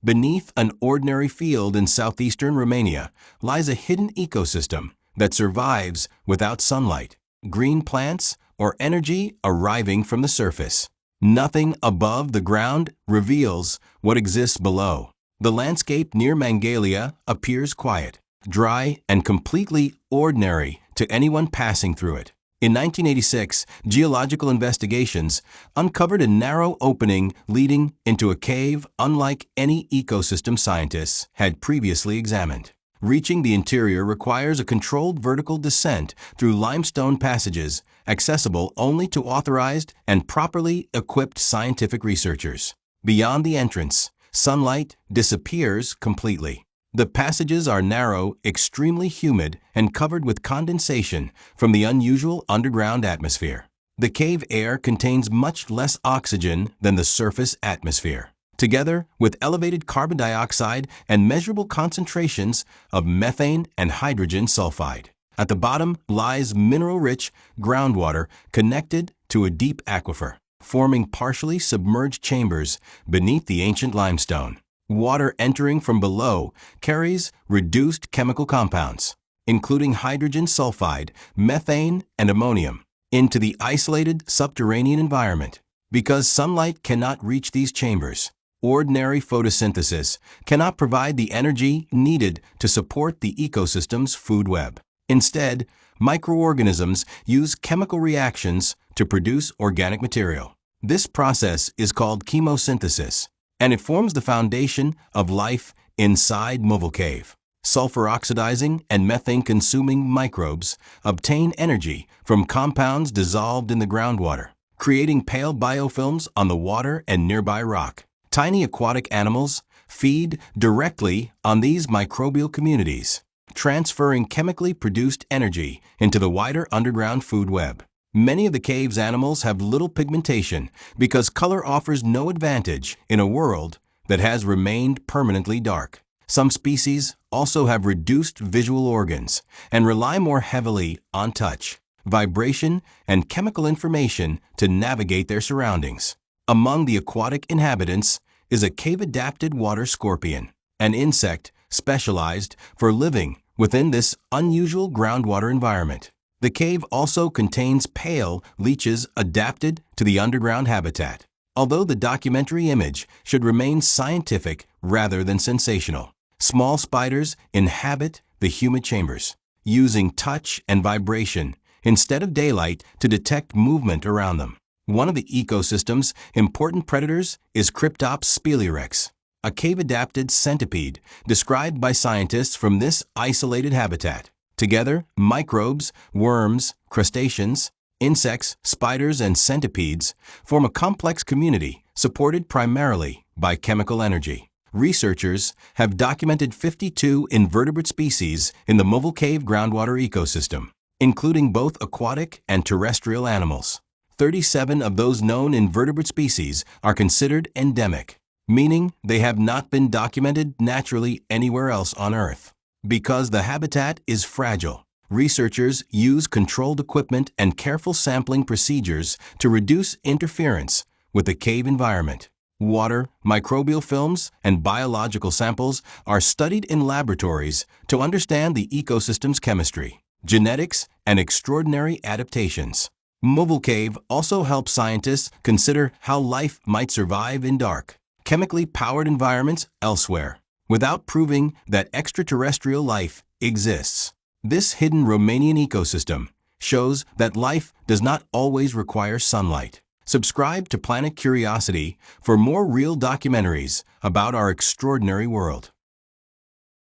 Beneath an ordinary field in southeastern Romania lies a hidden ecosystem that survives without sunlight, green plants, or energy arriving from the surface. Nothing above the ground reveals what exists below. The landscape near Mangalia appears quiet, dry, and completely ordinary to anyone passing through it. In 1986, geological investigations uncovered a narrow opening leading into a cave unlike any ecosystem scientists had previously examined. Reaching the interior requires a controlled vertical descent through limestone passages accessible only to authorized and properly equipped scientific researchers. Beyond the entrance, sunlight disappears completely. The passages are narrow, extremely humid, and covered with condensation from the unusual underground atmosphere. The cave air contains much less oxygen than the surface atmosphere, together with elevated carbon dioxide and measurable concentrations of methane and hydrogen sulfide. At the bottom lies mineral-rich groundwater connected to a deep aquifer, forming partially submerged chambers beneath the ancient limestone. Water entering from below carries reduced chemical compounds, including hydrogen sulfide, methane, and ammonium, into the isolated subterranean environment. Because sunlight cannot reach these chambers, ordinary photosynthesis cannot provide the energy needed to support the ecosystem's food web. Instead, microorganisms use chemical reactions to produce organic material. This process is called chemosynthesis, and it forms the foundation of life inside Movile Cave. Sulfur-oxidizing and methane-consuming microbes obtain energy from compounds dissolved in the groundwater, creating pale biofilms on the water and nearby rock. Tiny aquatic animals feed directly on these microbial communities, transferring chemically produced energy into the wider underground food web. Many of the cave's animals have little pigmentation because color offers no advantage in a world that has remained permanently dark. Some species also have reduced visual organs and rely more heavily on touch, vibration, and chemical information to navigate their surroundings. Among the aquatic inhabitants is a cave-adapted water scorpion, an insect specialized for living within this unusual groundwater environment. The cave also contains pale leeches adapted to the underground habitat, although the documentary image should remain scientific rather than sensational. Small spiders inhabit the humid chambers, using touch and vibration instead of daylight to detect movement around them. One of the ecosystem's important predators is Cryptops speleorex, a cave-adapted centipede described by scientists from this isolated habitat. Together, microbes, worms, crustaceans, insects, spiders, and centipedes form a complex community supported primarily by chemical energy. Researchers have documented 52 invertebrate species in the Movile Cave groundwater ecosystem, including both aquatic and terrestrial animals. 37 of those known invertebrate species are considered endemic, meaning they have not been documented naturally anywhere else on Earth. Because the habitat is fragile, researchers use controlled equipment and careful sampling procedures to reduce interference with the cave environment. Water, microbial films, and biological samples are studied in laboratories to understand the ecosystem's chemistry, genetics, and extraordinary adaptations. Movile Cave also helps scientists consider how life might survive in dark, chemically powered environments elsewhere, without proving that extraterrestrial life exists. This hidden Romanian ecosystem shows that life does not always require sunlight. Subscribe to Planet Curiosity for more real documentaries about our extraordinary world.